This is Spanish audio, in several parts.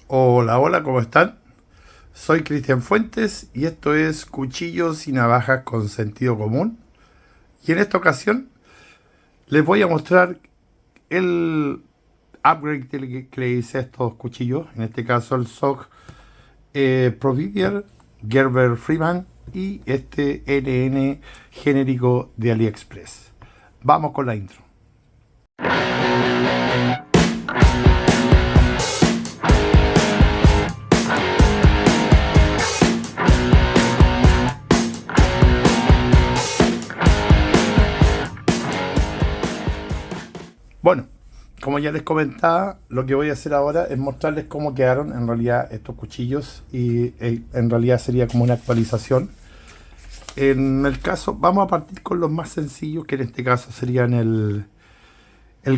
Hola, hola, ¿cómo están? Soy Cristian Fuentes y esto es Cuchillos y Navajas con Sentido Común. Y en esta ocasión les voy a mostrar el upgrade que le hice a estos cuchillos. En este caso el SOG Provider, Gerber Freeman y este NN genérico de AliExpress. Vamos con la intro. Bueno, como ya les comentaba, lo que voy a hacer ahora es mostrarles cómo quedaron en realidad estos cuchillos y en realidad sería como una actualización. En el caso, vamos a partir con los más sencillos, que en este caso serían el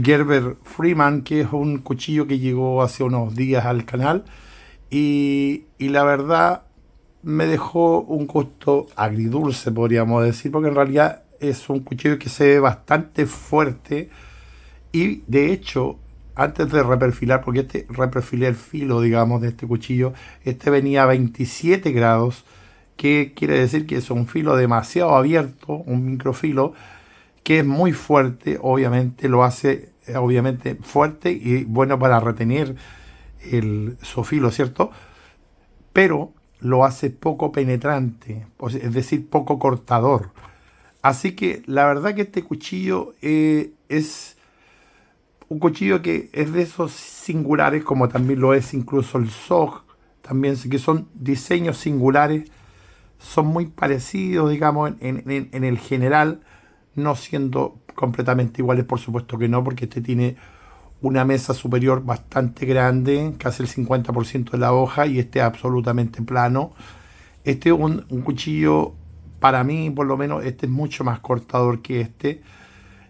Gerber Freeman, que es un cuchillo que llegó hace unos días al canal y la verdad me dejó un gusto agridulce, podríamos decir, porque en realidad es un cuchillo que se ve bastante fuerte y de hecho, antes de reperfilar, porque este reperfilé el filo, digamos, de este cuchillo, este venía a 27 grados, que quiere decir que es un filo demasiado abierto, un microfilo, que es muy fuerte, obviamente lo hace obviamente fuerte y bueno para retener su filo, ¿cierto? Pero lo hace poco penetrante, es decir, poco cortador. Así que la verdad que este cuchillo es un cuchillo que es de esos singulares, como también lo es incluso el SOG, también que son diseños singulares, son muy parecidos, digamos, en el general, no siendo completamente iguales, por supuesto que no, porque este tiene una mesa superior bastante grande, casi el 50% de la hoja, y este absolutamente plano. Este es un cuchillo, para mí por lo menos, este es mucho más cortador que este.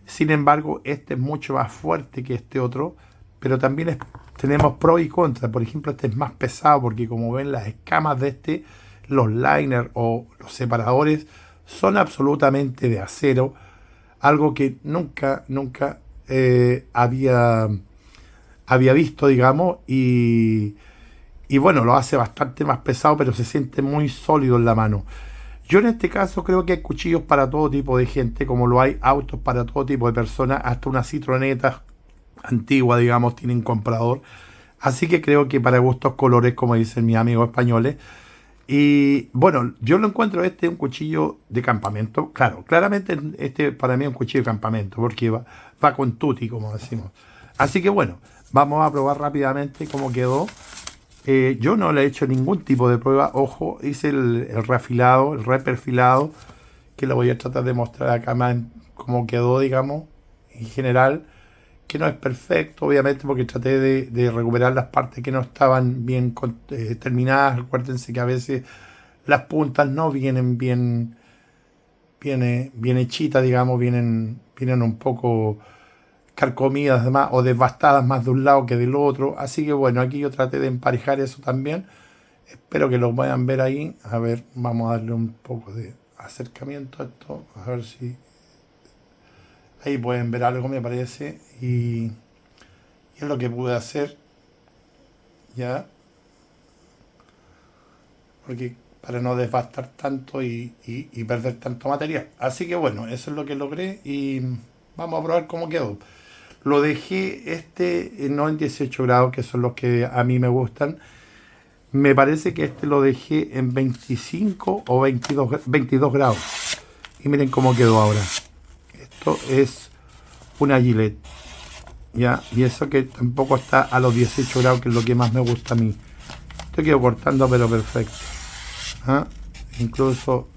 Sin embargo, este es mucho más fuerte que este otro, pero también tenemos pros y contras. Por ejemplo, este es más pesado porque como ven las escamas de este, los liners o los separadores son absolutamente de acero, algo que nunca había visto, digamos, y bueno, lo hace bastante más pesado, pero se siente muy sólido en la mano. Yo en este caso creo que hay cuchillos para todo tipo de gente, como lo hay autos para todo tipo de personas, hasta una citroneta antigua, digamos, tienen comprador. Así que creo que para gustos colores, como dicen mis amigos españoles. Y bueno, yo lo encuentro este un cuchillo de campamento. Claro, claramente este para mí es un cuchillo de campamento, porque va con tutti, como decimos. Así que bueno, vamos a probar rápidamente cómo quedó. Yo no le he hecho ningún tipo de prueba. Ojo, hice el reafilado, el reperfilado, que lo voy a tratar de mostrar acá más cómo quedó, digamos, en general, que no es perfecto, obviamente, porque traté de recuperar las partes que no estaban bien terminadas. Recuérdense que a veces las puntas no vienen bien hechitas, digamos, vienen un poco carcomidas además, o devastadas más de un lado que del otro. Así que bueno, aquí yo traté de emparejar eso también. Espero que lo puedan ver ahí. A ver, vamos a darle un poco de acercamiento a esto. A ver si ahí pueden ver algo, me parece. Y es lo que pude hacer ya. Porque para no desbastar tanto y perder tanto material. Así que bueno, eso es lo que logré y vamos a probar cómo quedó. Lo dejé no en 18 grados, que son los que a mí me gustan. Me parece que este lo dejé en 25 o 22 grados. Y miren cómo quedó ahora. Esto es una Gillette. ¿Ya? Y eso que tampoco está a los 18 grados, que es lo que más me gusta a mí. Esto quedó cortando pero perfecto. ¿Ah? Incluso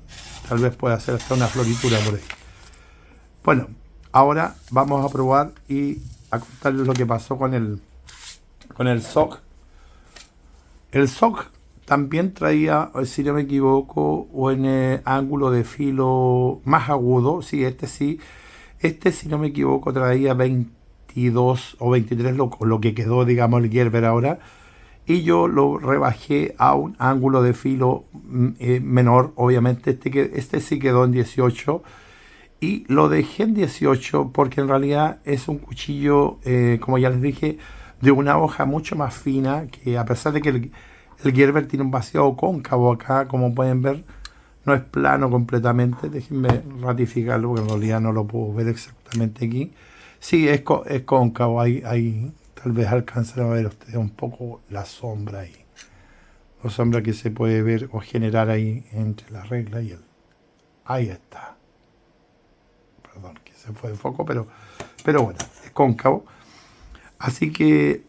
tal vez pueda hacer hasta una floritura por ahí. Bueno, ahora vamos a probar y a contarles lo que pasó con el SOC. El SOC también traía, si no me equivoco, un ángulo de filo más agudo. Sí, este sí. Este, si no me equivoco, traía 22 o 23, lo que quedó, digamos, el Gerber ahora. Y yo lo rebajé a un ángulo de filo menor. Obviamente, este sí quedó en 18. Y lo dejé en 18 porque en realidad es un cuchillo, como ya les dije, de una hoja mucho más fina, que a pesar de que el Gerber tiene un vaciado cóncavo acá, como pueden ver, no es plano completamente. Déjenme ratificarlo porque en realidad no lo puedo ver exactamente aquí. Sí, es cóncavo, ahí tal vez alcancen a ver ustedes un poco la sombra ahí. La sombra que se puede ver o generar ahí entre la regla y el... Ahí está. Perdón, que se fue de foco, pero bueno, es cóncavo. Así que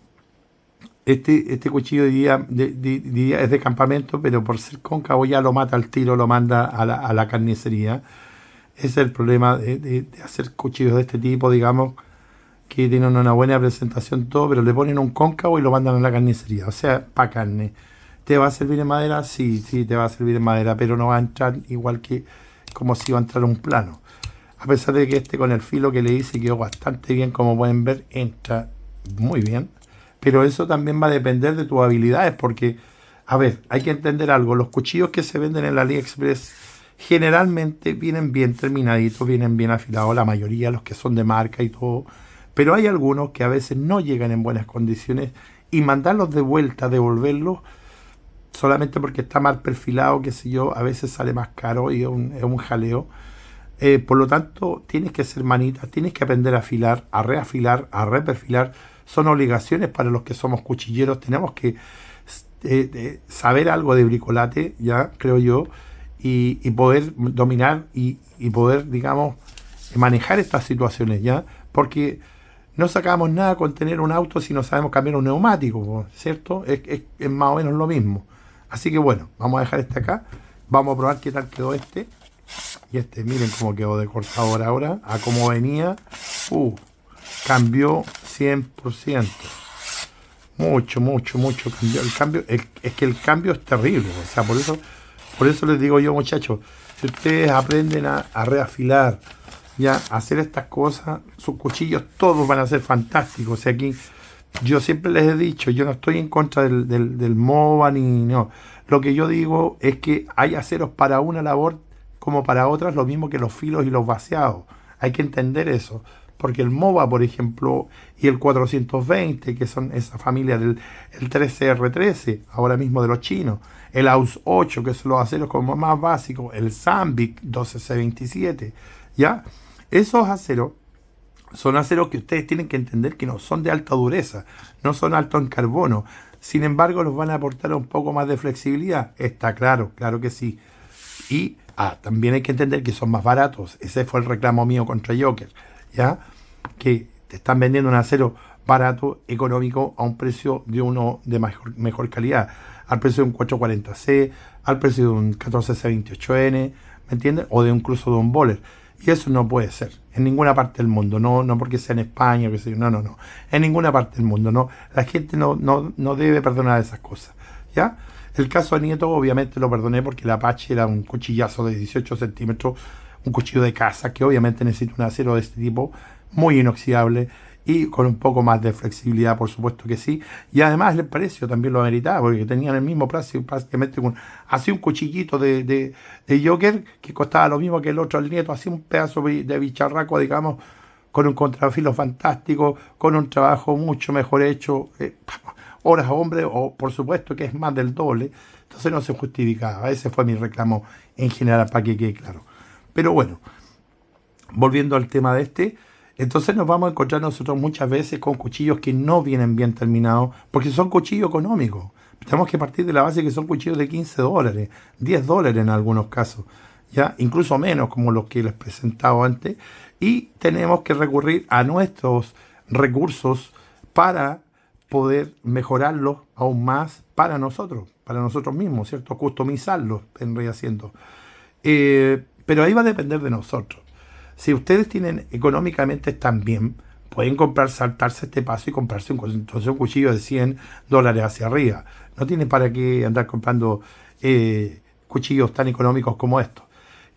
este cuchillo diría es de campamento, pero por ser cóncavo ya lo mata al tiro, lo manda a la carnicería. Ese es el problema de hacer cuchillos de este tipo, digamos, que tienen una buena presentación todo, pero le ponen un cóncavo y lo mandan a la carnicería, o sea, para carne. ¿Te va a servir en madera? Sí, sí, te va a servir en madera, pero no va a entrar igual que como si iba a entrar un plano. A pesar de que este con el filo que le hice quedó bastante bien, como pueden ver, entra muy bien. Pero eso también va a depender de tus habilidades, porque, a ver, hay que entender algo. Los cuchillos que se venden en la AliExpress generalmente vienen bien terminaditos, vienen bien afilados, la mayoría, los que son de marca y todo. Pero hay algunos que a veces no llegan en buenas condiciones y mandarlos de vuelta, devolverlos, solamente porque está mal perfilado, qué sé yo, a veces sale más caro y es un jaleo. Por lo tanto, tienes que ser manitas, tienes que aprender a afilar, a reafilar, a reperfilar. Son obligaciones para los que somos cuchilleros. Tenemos que saber algo de bricolate, ya creo yo, y poder dominar y poder, digamos, manejar estas situaciones, ya, porque no sacamos nada con tener un auto si no sabemos cambiar un neumático, ¿cierto? Es más o menos lo mismo. Así que bueno, vamos a dejar este acá. Vamos a probar qué tal quedó este. Y este, miren cómo quedó de cortador ahora. A cómo venía. Cambió 100%. Mucho cambió. El cambio, es que el cambio es terrible. O sea, por eso les digo yo, muchachos, si ustedes aprenden a reafilar, ya, a hacer estas cosas, sus cuchillos todos van a ser fantásticos. O sea, aquí yo siempre les he dicho, yo no estoy en contra del MOBA ni no. Lo que yo digo es que hay aceros para una labor como para otras, lo mismo que los filos y los vaciados. Hay que entender eso. Porque el MOBA, por ejemplo, y el 420, que son esa familia del el 13R13, ahora mismo de los chinos, el AUS 8, que son los aceros como más básicos, el Sambic 12C27, ¿ya? Esos aceros son aceros que ustedes tienen que entender que no son de alta dureza, no son altos en carbono. Sin embargo, los van a aportar un poco más de flexibilidad. Está claro, claro que sí. Y también hay que entender que son más baratos. Ese fue el reclamo mío contra Joker, ¿ya? Que te están vendiendo un acero barato, económico, a un precio de uno de mejor calidad. Al precio de un 440C, al precio de un 14C28N, ¿me entiendes? O de incluso de un Bowler. Y eso no puede ser en ninguna parte del mundo, no porque sea en España, que sé yo, no, en ninguna parte del mundo, no. La gente no debe perdonar esas cosas, ¿ya? El caso de Nieto obviamente lo perdoné porque el Apache era un cuchillazo de 18 centímetros, un cuchillo de caza que obviamente necesita un acero de este tipo, muy inoxidable y con un poco más de flexibilidad, por supuesto que sí. Y además el precio también lo ameritaba, porque tenían el mismo precio, prácticamente así un cuchillito de Joker que costaba lo mismo que el otro, el Nieto, así un pedazo de bicharraco, digamos, con un contrafilo fantástico, con un trabajo mucho mejor hecho, horas hombre, o por supuesto que es más del doble. Entonces no se justificaba. Ese fue mi reclamo en general, para que quede claro. Pero bueno, volviendo al tema de este, entonces nos vamos a encontrar nosotros muchas veces con cuchillos que no vienen bien terminados, porque son cuchillos económicos. Tenemos que partir de la base que son cuchillos de $15, $10 en algunos casos, ya incluso menos, como los que les presentaba antes, y tenemos que recurrir a nuestros recursos para poder mejorarlos aún más para nosotros mismos, ¿cierto? Customizarlos, vendría siendo. Pero ahí va a depender de nosotros. Si ustedes tienen económicamente están bien, pueden saltarse este paso y comprarse entonces un cuchillo de $100 hacia arriba. No tienen para qué andar comprando cuchillos tan económicos como estos.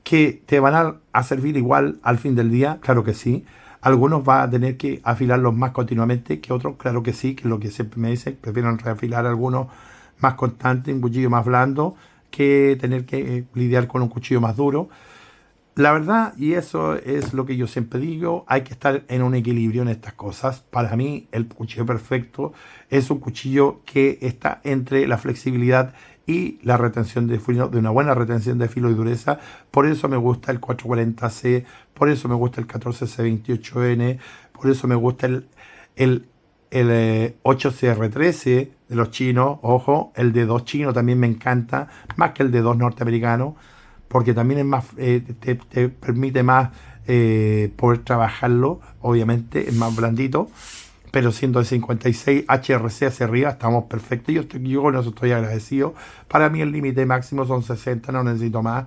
¿Que te van a servir igual al fin del día? Claro que sí. Algunos va a tener que afilarlos más continuamente que otros, claro que sí, que es lo que siempre me dicen. Prefieren reafilar algunos más constantes, un cuchillo más blando, que tener que lidiar con un cuchillo más duro. La verdad, y eso es lo que yo siempre digo, hay que estar en un equilibrio en estas cosas. Para mí, el cuchillo perfecto es un cuchillo que está entre la flexibilidad y la retención de filo, de una buena retención de filo y dureza. Por eso me gusta el 440C, por eso me gusta el 14C28N, por eso me gusta el, el 8CR13 de los chinos. Ojo, el D2 chino también me encanta, más que el D2 norteamericano, porque también es más, te permite más poder trabajarlo, obviamente, es más blandito, pero siendo de 56 HRC hacia arriba, estamos perfectos. Yo con eso estoy agradecido. Para mí el límite máximo son 60, no necesito más.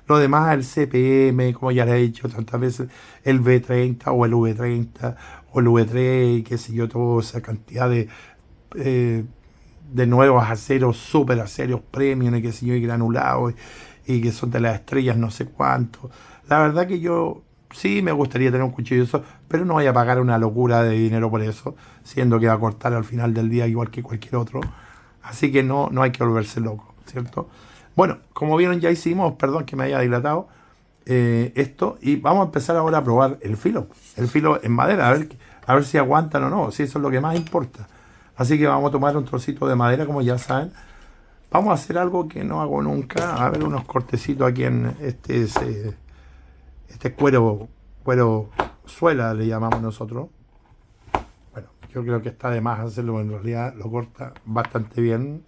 Lo demás, el CPM, como ya le he dicho tantas veces, el V30 o el V30 o el V3, y qué sé yo, toda esa cantidad eh, de nuevos aceros, super aceros premium, y qué sé yo, y granulados, y que son de las estrellas no sé cuánto. La verdad que yo sí me gustaría tener un cuchillo de eso, pero no voy a pagar una locura de dinero por eso, siendo que va a cortar al final del día igual que cualquier otro. Así que no hay que volverse loco, ¿cierto? Bueno, como vieron ya hicimos, perdón que me haya dilatado, esto, y vamos a empezar ahora a probar el filo en madera, a ver si aguantan o no, si eso es lo que más importa. Así que vamos a tomar un trocito de madera, como ya saben. Vamos a hacer algo que no hago nunca. A ver, unos cortecitos aquí en este cuero suela, le llamamos nosotros. Bueno, yo creo que está de más hacerlo, en realidad lo corta bastante bien.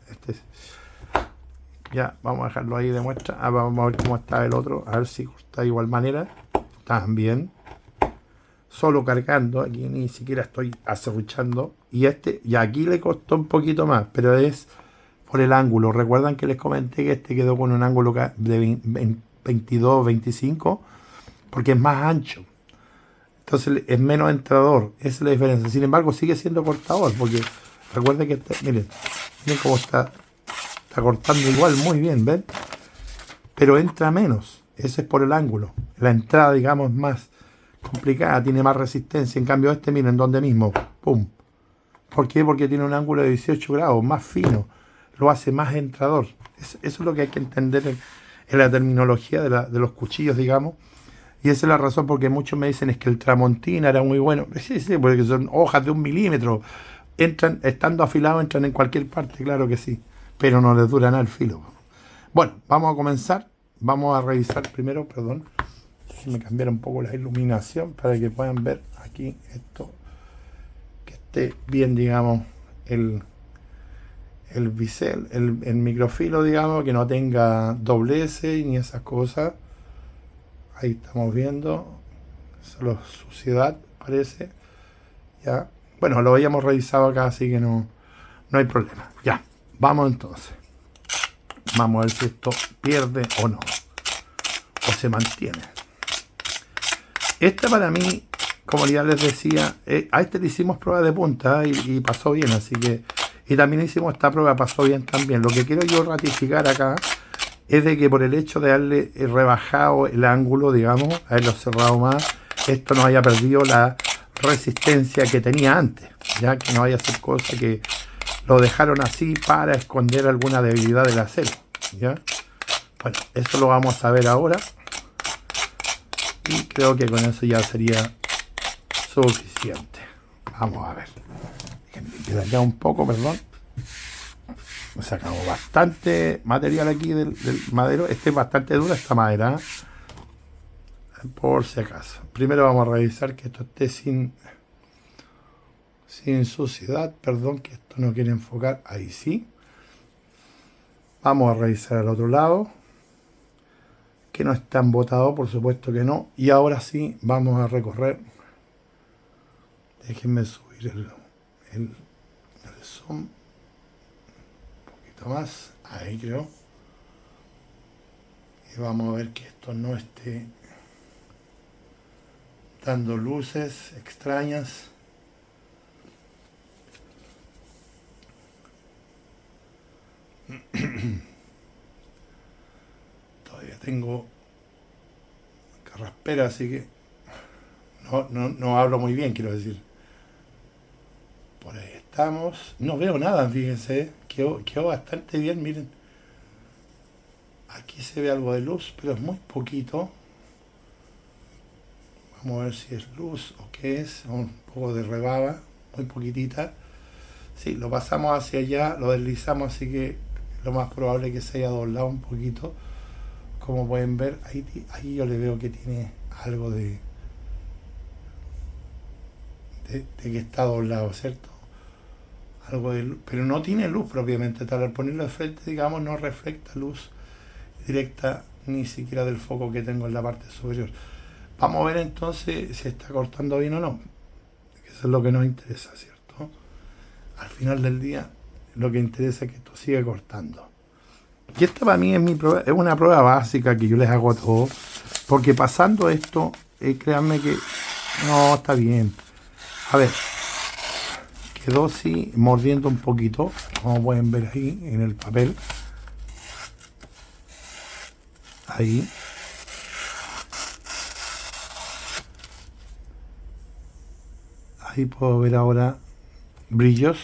Ya, vamos a dejarlo ahí de muestra. Vamos a ver cómo está el otro, a ver si corta de igual manera. También. Solo cargando, aquí ni siquiera estoy acerruchando. Y aquí le costó un poquito más, pero es por el ángulo. Recuerdan que les comenté que este quedó con un ángulo de 22, 25, porque es más ancho. Entonces es menos entrador. Esa es la diferencia. Sin embargo, sigue siendo cortador, porque recuerden que miren cómo está cortando igual, muy bien, ¿ven? Pero entra menos. Ese es por el ángulo. La entrada, digamos, es más complicada, tiene más resistencia. En cambio miren, donde mismo, pum. ¿Por qué? Porque tiene un ángulo de 18 grados, más fino, lo hace más entrador. Eso es lo que hay que entender en la terminología de los cuchillos, digamos. Y esa es la razón porque muchos me dicen es que el Tramontina era muy bueno. Sí, sí, porque son hojas de 1 milímetro. Entran, estando afilados, entran en cualquier parte, claro que sí. Pero no les dura nada el filo. Bueno, vamos a comenzar. Vamos a revisar primero, perdón. Me cambiar un poco la iluminación para que puedan ver aquí esto, que esté bien, digamos, el bisel, el microfilo, digamos, que no tenga doblez ni esas cosas. Ahí estamos viendo, solo suciedad parece. Ya, bueno, lo habíamos revisado acá, así que no hay problema. Ya, vamos entonces. Vamos a ver si esto pierde o no, o se mantiene. Esta para mí, como ya les decía, a le hicimos prueba de punta y pasó bien, así que, y también hicimos esta prueba, pasó bien también. Lo que quiero yo ratificar acá es de que por el hecho de haberle rebajado el ángulo, digamos, haberlo cerrado más, esto no haya perdido la resistencia que tenía antes, ya que no vaya a ser cosa que lo dejaron así para esconder alguna debilidad del acero, ¿ya? Bueno, eso lo vamos a ver ahora. Y creo que con eso ya sería suficiente. Vamos a ver. Déjenme acá un poco, perdón. Sacamos bastante material aquí del madero. Este es bastante duro, esta madera. Por si acaso. Primero vamos a revisar que esto esté sin suciedad. Perdón, que esto no quiere enfocar. Ahí sí. Vamos a revisar al otro lado. Que no está embotado, por supuesto que no. Y ahora sí, vamos a recorrer. Déjenme subir el zoom un poquito más. Ahí creo. Y vamos a ver que esto no esté dando luces extrañas. Todavía tengo carraspera, así que no hablo muy bien, quiero decir. Por ahí estamos. No veo nada, fíjense. Quedó bastante bien, miren. Aquí se ve algo de luz, pero es muy poquito. Vamos a ver si es luz o qué es. Un poco de rebaba, muy poquitita. Sí, lo pasamos hacia allá, lo deslizamos, así que lo más probable es que se haya doblado un poquito. Como pueden ver, ahí yo le veo que tiene algo de que está doblado, ¿cierto? Algo de luz, pero no tiene luz propiamente tal. Al ponerlo de frente, digamos, no refleja luz directa ni siquiera del foco que tengo en la parte superior. Vamos a ver entonces si está cortando bien o no. Eso es lo que nos interesa, ¿cierto? Al final del día, lo que interesa es que esto siga cortando. Y esta para mí es una prueba básica que yo les hago a todos. Porque pasando esto, créanme que no está bien. A ver, quedó así, mordiendo un poquito, como pueden ver ahí en el papel. Ahí. Ahí puedo ver ahora brillos.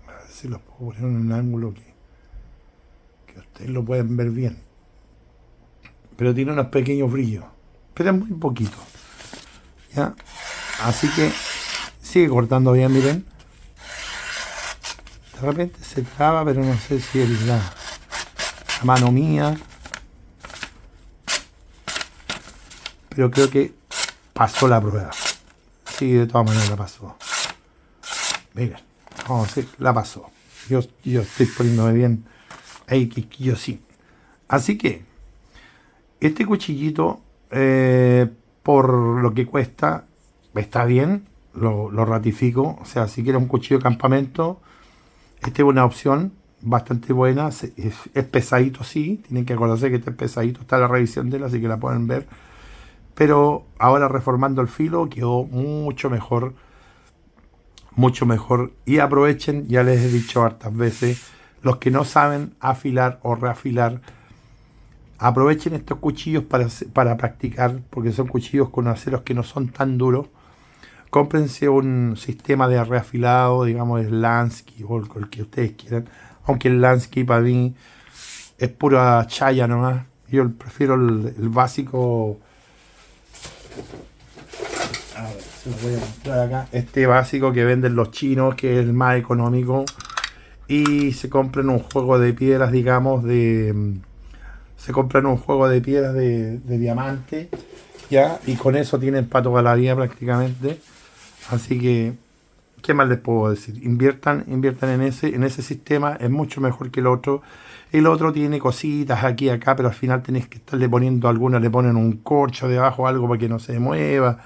A ver si los puedo poner en un ángulo que ustedes lo pueden ver bien. Pero tiene unos pequeños brillos. Pero es muy poquito. ¿Ya? Así que sigue cortando bien, miren. De repente se traba, pero no sé si es la mano mía. Pero creo que pasó la prueba. Sí, de todas maneras la pasó. Miren, vamos a decir, la pasó. Yo estoy poniéndome bien ahí, que sí. Así que, este cuchillito, por lo que cuesta, está bien, lo ratifico. O sea, si quieres un cuchillo de campamento, esta es una opción bastante buena. Es pesadito, sí. Tienen que acordarse que este es pesadito. Está la revisión de él, así que la pueden ver. Pero ahora reformando el filo quedó mucho mejor. Mucho mejor. Y aprovechen, ya les he dicho hartas veces, los que no saben afilar o reafilar, aprovechen estos cuchillos para practicar, porque son cuchillos con aceros que no son tan duros. Cómprense un sistema de reafilado, digamos el Lansky o el que ustedes quieran, aunque el Lansky para mí es pura chaya nomás. Yo prefiero el básico. A ver, se lo voy a mostrar acá. Este básico que venden los chinos, que es el más económico. Y se compran un juego de piedras, digamos, se compran un juego de piedras de diamante, ¿ya? Y con eso tienen para toda la vida prácticamente. Así que, ¿qué más les puedo decir? Inviertan en ese sistema, es mucho mejor que el otro. El otro tiene cositas aquí y acá, pero al final tenéis que estarle poniendo algunas, le ponen un corcho debajo, algo para que no se mueva.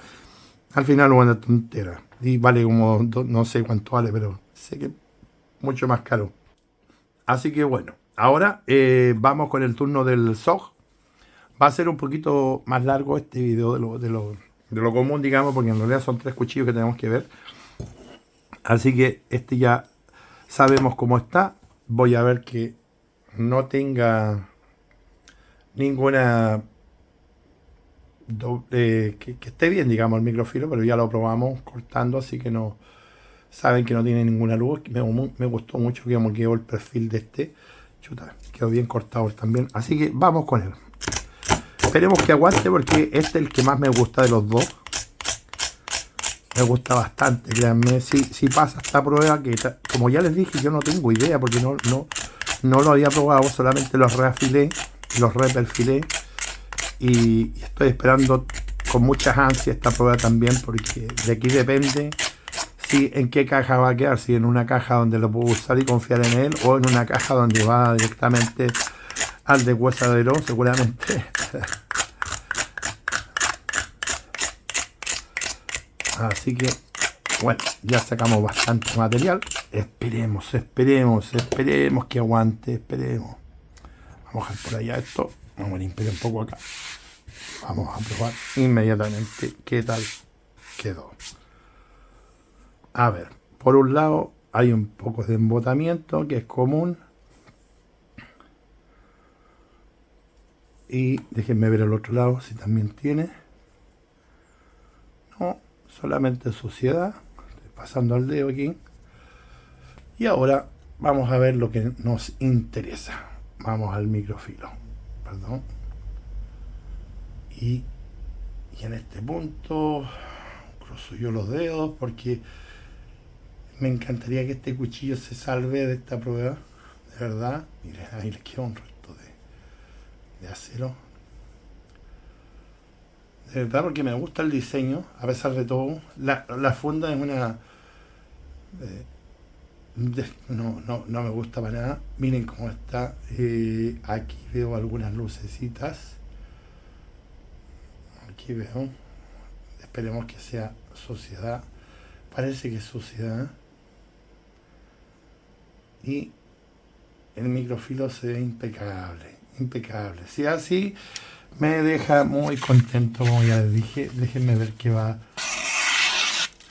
Al final una tontera. Y vale como, no sé cuánto vale, pero sé que mucho más caro. Así que bueno, ahora vamos con el turno del SOG. Va a ser un poquito más largo este video de lo común, digamos, porque en realidad son 3 cuchillos que tenemos que ver. Así que este ya sabemos cómo está. Voy a ver que no tenga ninguna que esté bien, digamos, el microfilo, pero ya lo probamos cortando, así que no saben que no tiene ninguna luz. Me gustó mucho cómo quedó el perfil de este. Chuta, quedó bien cortado también. Así que vamos con él. Esperemos que aguante porque este es el que más me gusta de los dos. Me gusta bastante, créanme. Si pasa esta prueba, que como ya les dije, yo no tengo idea porque no lo había probado, solamente los reafilé, los reperfilé. Y estoy esperando con muchas ansias esta prueba también, porque de aquí depende si en qué caja va a quedar, si en una caja donde lo puedo usar y confiar en él, o en una caja donde va directamente al deshuesadero, seguramente. Así que, bueno, ya sacamos bastante material. Esperemos que aguante, esperemos. Vamos a dejar por allá esto. Vamos a limpiar un poco acá. Vamos a probar inmediatamente qué tal quedó. A ver, por un lado hay un poco de embotamiento que es común. Y déjenme ver el otro lado si también tiene. No, solamente suciedad. Estoy pasando el dedo aquí. Y ahora vamos a ver lo que nos interesa. Vamos al microfilo. Perdón. Y, y en este punto cruzo yo los dedos porque me encantaría que este cuchillo se salve de esta prueba. De verdad. Mire, ahí le queda un resto de acero. De verdad, porque me gusta el diseño, a pesar de todo. La funda es una... no me gusta para nada. Miren cómo está. Aquí veo algunas lucecitas. Aquí veo. Esperemos que sea suciedad. Parece que es suciedad. Y el microfilo se ve impecable. Impecable. Si así me deja muy contento, como ya les dije. Déjenme ver qué va.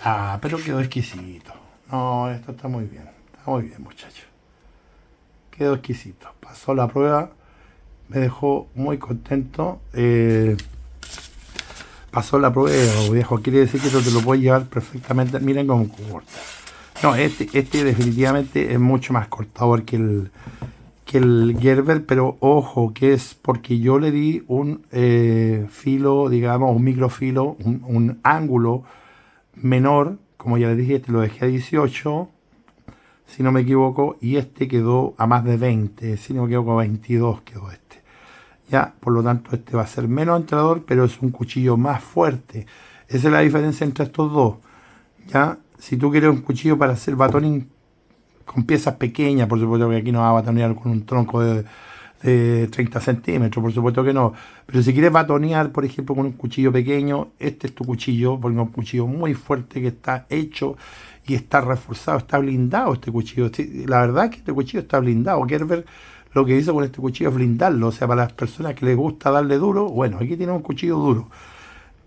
Ah, pero quedó exquisito. No, esto está muy bien. Está muy bien, muchachos. Quedó exquisito. Pasó la prueba. Me dejó muy contento. Pasó la prueba, viejo. Quiere decir que esto te lo puedes llevar perfectamente. Miren cómo corta. No, este definitivamente es mucho más cortador que el Gerber, pero ojo, que es porque yo le di un filo, digamos, un microfilo, un ángulo menor. Como ya les dije, este lo dejé a 18, si no me equivoco, y este quedó a más de 20, si no me equivoco, a 22 quedó este. Ya, por lo tanto, este va a ser menos entrador, pero es un cuchillo más fuerte. Esa es la diferencia entre estos dos. Ya, si tú quieres un cuchillo para hacer batoning con piezas pequeñas, por supuesto que aquí no va a batonear con un tronco de 30 centímetros, por supuesto que no. Pero si quieres batonear, por ejemplo, con un cuchillo pequeño, este es tu cuchillo, porque es un cuchillo muy fuerte que está hecho y está reforzado, está blindado este cuchillo. La verdad es que este cuchillo está blindado. Gerber lo que hizo con este cuchillo es blindarlo. O sea, para las personas que les gusta darle duro, bueno, aquí tienes un cuchillo duro.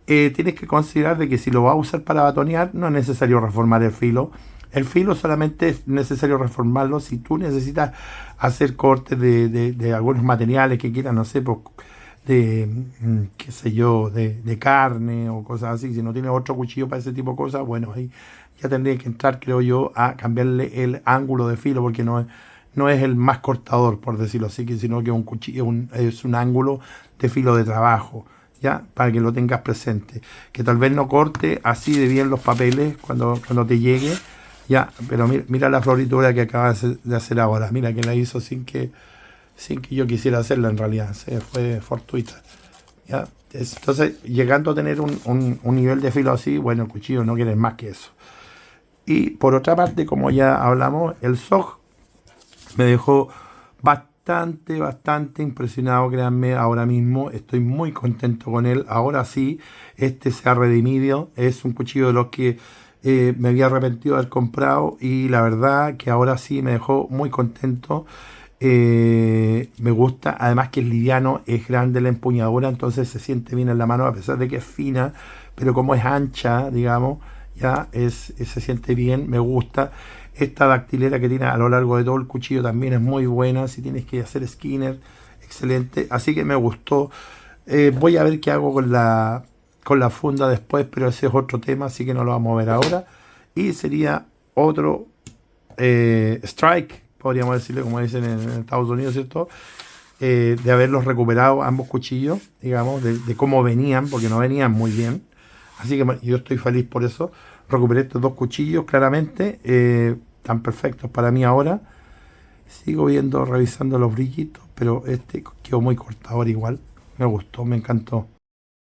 Tienes que considerar de que si lo vas a usar para batonear, no es necesario reformar el filo. El filo solamente es necesario reformarlo si tú necesitas hacer cortes de algunos materiales que quieras, no sé, pues, qué sé yo, de carne o cosas así. Si no tienes otro cuchillo para ese tipo de cosas, bueno, ahí ya tendría que entrar, creo yo, a cambiarle el ángulo de filo, porque no es el más cortador, por decirlo así, sino que un cuchillo es un ángulo de filo de trabajo, ¿ya? Para que lo tengas presente. Que tal vez no corte así de bien los papeles cuando te llegue, ¿ya? Pero mira la floritura que acabas de hacer ahora. Mira que la hizo sin que yo quisiera hacerla en realidad. Fue fortuita, ¿ya? Entonces, llegando a tener un nivel de filo así, bueno, el cuchillo no quieres más que eso. Y por otra parte, como ya hablamos, el SOG me dejó bastante impresionado, créanme, ahora mismo estoy muy contento con él. Ahora sí, este se ha redimido, es un cuchillo de los que me había arrepentido de haber comprado, y la verdad que ahora sí me dejó muy contento. Me gusta, además que es liviano, es grande la empuñadura, entonces se siente bien en la mano, a pesar de que es fina, pero como es ancha, digamos, ya se siente bien, me gusta. Esta dactilera que tiene a lo largo de todo el cuchillo también es muy buena. Si tienes que hacer skinner, excelente. Así que me gustó. Voy a ver qué hago con la funda después, pero ese es otro tema, así que no lo vamos a ver ahora. Y sería otro strike, podríamos decirle, como dicen en Estados Unidos, ¿cierto? De haberlos recuperado ambos cuchillos, digamos, de cómo venían, porque no venían muy bien. Así que yo estoy feliz por eso. Recuperé estos dos cuchillos, claramente. Están perfectos para mí ahora. Sigo revisando los brillitos, pero este quedó muy cortador igual. Me gustó, me encantó.